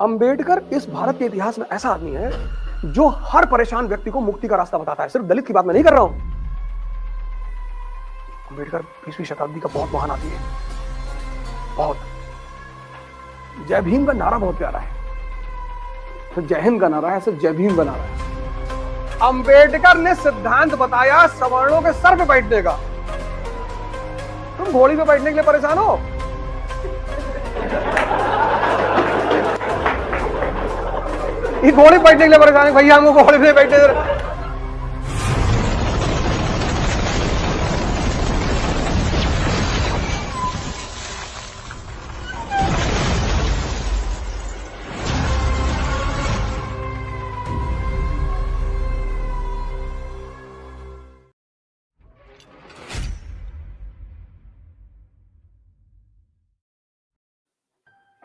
अंबेडकर इस भारत के इतिहास में ऐसा आदमी है जो हर परेशान व्यक्ति को मुक्ति का रास्ता बताता है। सिर्फ दलित की बात मैं नहीं कर रहा हूं। अंबेडकर 20वीं शताब्दी का बहुत महान आदमी है। बहुत। जय भीम का नारा बहुत प्यारा है। तो जय हिंद का नारा है, सिर्फ जय भीम का नारा है। अंबेडकर ने सिद्धांत बताया सवर्णों के सर पे बैठने का। तुम घोड़ी पे बैठने के लिए परेशान हो? ये घोड़ी बैठने के लिए परेशान है भैया, हमको घोड़ी पे बैठने दे।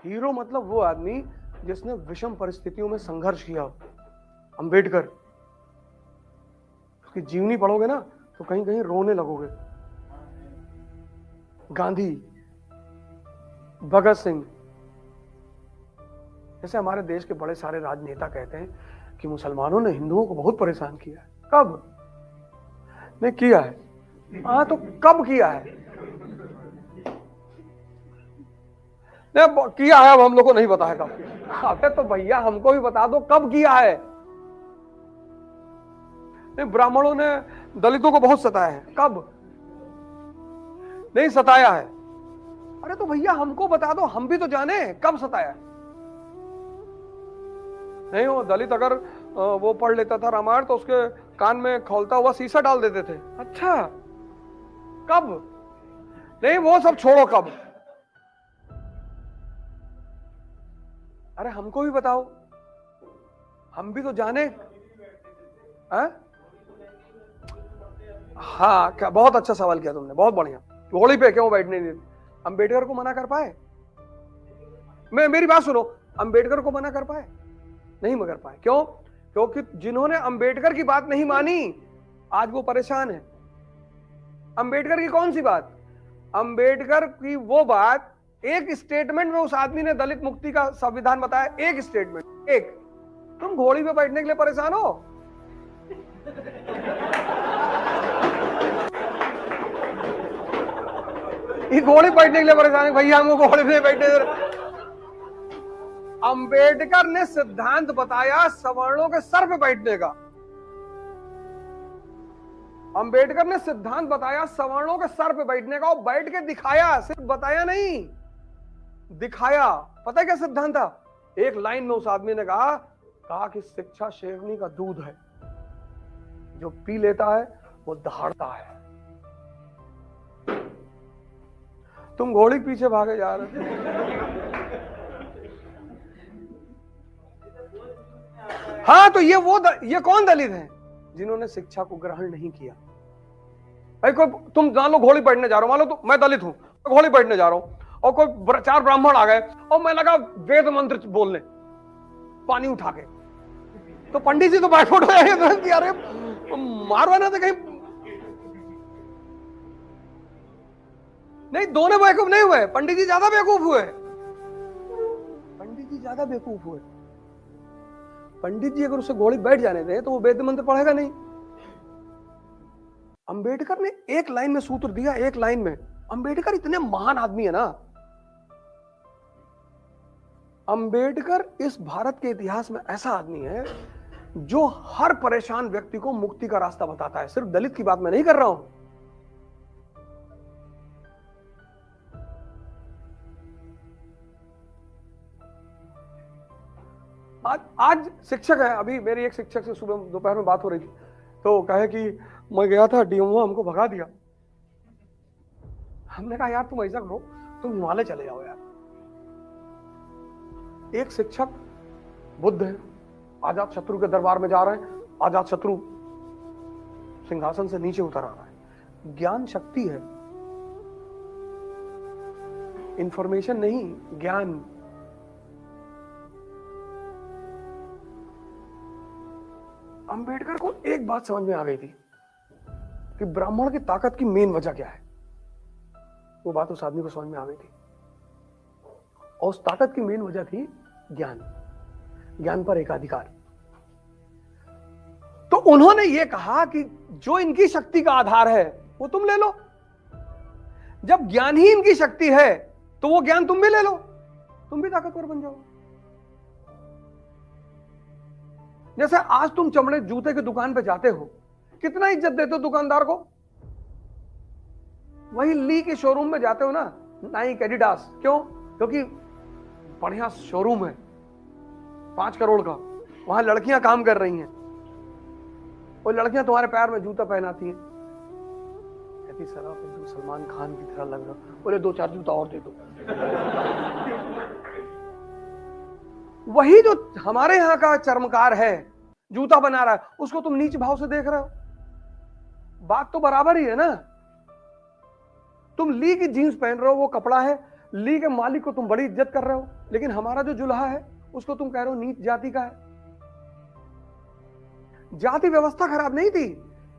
हीरो मतलब वो आदमी जिसने विषम परिस्थितियों में संघर्ष किया। अंबेडकर, उसकी जीवनी पढ़ोगे ना तो कहीं कहीं रोने लगोगे। गांधी, भगत सिंह, जैसे हमारे देश के बड़े सारे राजनेता कहते हैं कि मुसलमानों ने हिंदुओं को बहुत परेशान किया है। कब नहीं किया है? हाँ, तो कब किया है? नहीं किया है, अब हम लोग को नहीं पता है कब किया। अबे तो भैया हमको भी बता दो कब किया है। नहीं, ब्राह्मणों ने दलितों को बहुत सताया है। कब नहीं सताया है? अरे तो भैया हमको बता दो, हम भी तो जाने कब सताया है। नहीं, वो दलित अगर वो पढ़ लेता था रामायण तो उसके कान में खौलता हुआ शीशा डाल देते थे। अच्छा, कब? नहीं वो सब छोड़ो, कब? अरे हमको भी बताओ, हम भी तो जाने। हाँ, क्या बहुत अच्छा सवाल किया तुमने, बहुत बढ़िया। घोड़ी पे क्यों बैठने नहीं? अंबेडकर को मना कर पाए? मेरी बात सुनो, अंबेडकर को मना कर पाए? नहीं मगर पाए। क्यों? क्योंकि जिन्होंने अंबेडकर की बात नहीं मानी आज वो परेशान है। अंबेडकर की कौन सी बात? अंबेडकर की वो बात, एक स्टेटमेंट में उस आदमी ने दलित मुक्ति का संविधान बताया। एक स्टेटमेंट, एक। तुम घोड़ी पे बैठने के लिए परेशान हो? ये घोड़ी बैठने के लिए परेशान है भैया, हमको घोड़ी पे बैठने दे। अंबेडकर ने सिद्धांत बताया सवर्णों के सर पे बैठने का। अंबेडकर ने सिद्धांत बताया सवर्णों के सर पे बैठने का, और बैठ के दिखाया, सिर्फ बताया नहीं, दिखाया। पता है क्या सिद्धांत था? एक लाइन में उस आदमी ने कहा कि शिक्षा शेरनी का दूध है, जो पी लेता है वो दहाड़ता है। तुम घोड़ी पीछे भागे जा रहे थे। हाँ, तो ये कौन दलित हैं जिन्होंने शिक्षा को ग्रहण नहीं किया? भाई कोई तुम जान लो घोड़ी बैठने जा रहा हूं, मान लो तो मैं दलित हूं, तो घोड़ी बैठने जा रहा हूं, और कोई 4 ब्राह्मण आ गए और मैं लगा वेद मंत्र बोलने पानी उठा के, तो पंडित जी तो बैकवर्ड हो जाएंगे। अरे मारवा ना तो कहीं। नहीं, दोनों बेवकूफ नहीं हुए, पंडित जी ज्यादा बेवकूफ हुए। पंडित जी ज्यादा बेवकूफ हुए। पंडित जी अगर उसे घोड़ी बैठ जाने दें तो वो वेद मंत्र पढ़ेगा नहीं। अंबेडकर ने एक लाइन में सूत्र दिया, एक लाइन में। अंबेडकर इतने महान आदमी है ना। अंबेडकर इस भारत के इतिहास में ऐसा आदमी है जो हर परेशान व्यक्ति को मुक्ति का रास्ता बताता है। सिर्फ दलित की बात मैं नहीं कर रहा हूं। आज शिक्षक है, अभी मेरी एक शिक्षक से सुबह दोपहर में बात हो रही थी, तो कहे कि मैं गया था डीएमओ हमको भगा दिया। हमने कहा यार तुम ऐसा करो, तुम हिमालय चले जाओ यार। एक शिक्षक बुद्ध है, अजात शत्रु के दरबार में जा रहे हैं, अजात शत्रु सिंहासन से नीचे उतर आ रहा है। ज्ञान शक्ति है, इंफॉर्मेशन नहीं, ज्ञान। अंबेडकर को एक बात समझ में आ गई थी कि ब्राह्मण की ताकत की मेन वजह क्या है। वो बात उस आदमी को समझ में आ गई थी, और उस ताकत की मेन वजह थी ज्ञान। ज्ञान पर एकाधिकार। तो उन्होंने ये कहा कि जो इनकी शक्ति का आधार है वो तुम ले लो। जब ज्ञान ही इनकी शक्ति है तो वो ज्ञान तुम भी ले लो, तुम भी ताकतवर बन जाओ। जैसे आज तुम चमड़े जूते की दुकान पे जाते हो, कितना इज्जत देते हो दुकानदार को। वही ली के शोरूम में जाते हो ना, नाइक, एडिडास, क्यों? क्योंकि बढ़िया शोरूम है 5 करोड़ का, वहां लड़कियां काम कर रही हैं, और लड़कियां तुम्हारे पैर में जूता पहनाती हैं। कहती सर आप एकदम सलमान खान की तरह लग रहे हो। बोले 2-4 जूता और दे दो। वही जो हमारे यहां का चर्मकार है, जूता बना रहा है, उसको तुम नीच भाव से देख रहे हो। बात तो बराबर ही है ना। तुम ली की जीन्स पहन रहे हो, वो कपड़ा है, ली के मालिक को तुम बड़ी इज्जत कर रहे हो, लेकिन हमारा जो जुल्हा है उसको तुम कह रहे हो नीच जाति का है। जाति व्यवस्था खराब नहीं थी,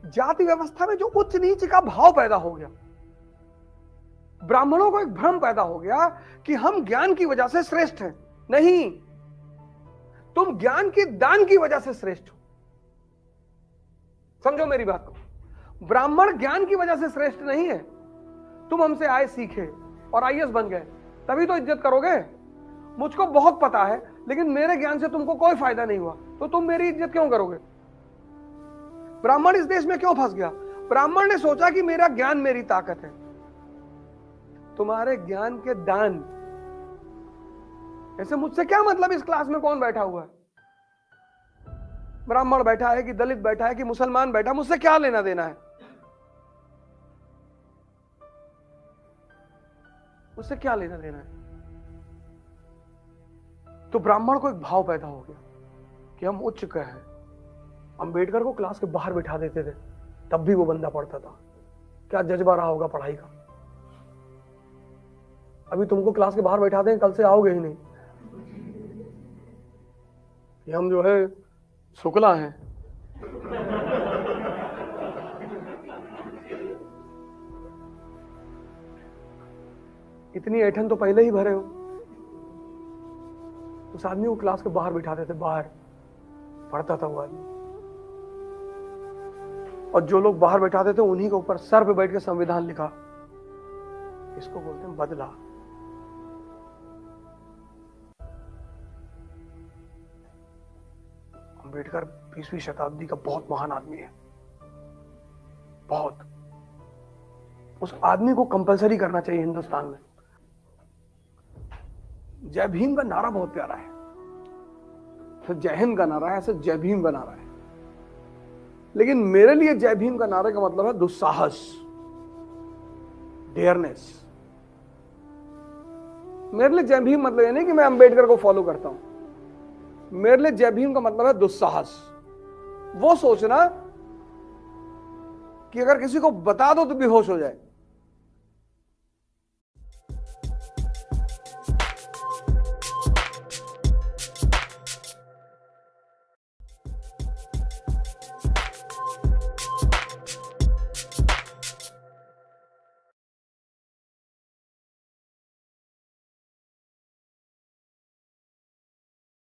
जाति व्यवस्था में जो उच्च नीच का भाव पैदा हो गया, ब्राह्मणों को एक भ्रम पैदा हो गया कि हम ज्ञान की वजह से श्रेष्ठ हैं। नहीं, तुम ज्ञान के दान की वजह से श्रेष्ठ हो। समझो मेरी बात को। ब्राह्मण ज्ञान की वजह से श्रेष्ठ नहीं है। तुम हमसे आए, सीखे और आईएएस बन गए, तभी तो इज्जत करोगे। मुझको बहुत पता है, लेकिन मेरे ज्ञान से तुमको कोई फायदा नहीं हुआ, तो तुम मेरी इज्जत क्यों करोगे? ब्राह्मण इस देश में क्यों फंस गया? ब्राह्मण ने सोचा कि मेरा ज्ञान मेरी ताकत है। तुम्हारे ज्ञान के दान, ऐसे मुझसे क्या मतलब? इस क्लास में कौन बैठा हुआ है? ब्राह्मण बैठा है कि दलित बैठा है कि मुसलमान बैठा, मुझसे क्या लेना देना है? मुझसे क्या लेना देना है? तो ब्राह्मण को एक भाव पैदा हो गया कि हम उच्च के हैं। अंबेडकर को क्लास के बाहर बिठा देते थे, तब भी वो बंदा पढ़ता था। क्या जज्बा रहा होगा पढ़ाई का। अभी तुमको क्लास के बाहर बैठा दें, कल से आओगे ही नहीं। ये हम जो है शुक्ला हैं। इतनी ऐठन तो पहले ही भरे हो। उस आदमी को क्लास के बाहर बिठाते थे, बाहर पढ़ता था वो आदमी। और जो लोग बाहर बैठाते थे उन्हीं के ऊपर सर पे बैठ के संविधान लिखा। इसको बोलते हैं बदला। अंबेडकर 20वीं शताब्दी का बहुत महान आदमी है, बहुत। उस आदमी को कंपलसरी करना चाहिए हिंदुस्तान में। जय भीम का नारा बहुत प्यारा है, फिर जय हिंद का नारा है, ऐसे जय भीम का नारा है। लेकिन मेरे लिए जय भीम का नारे का मतलब है दुस्साहस, डेयरनेस। मेरे लिए जय भीम मतलब ये नहीं कि मैं अंबेडकर को फॉलो करता हूं। मेरे लिए जय भीम का मतलब है दुस्साहस। वो सोचना कि अगर किसी को बता दो तो बेहोश हो जाए।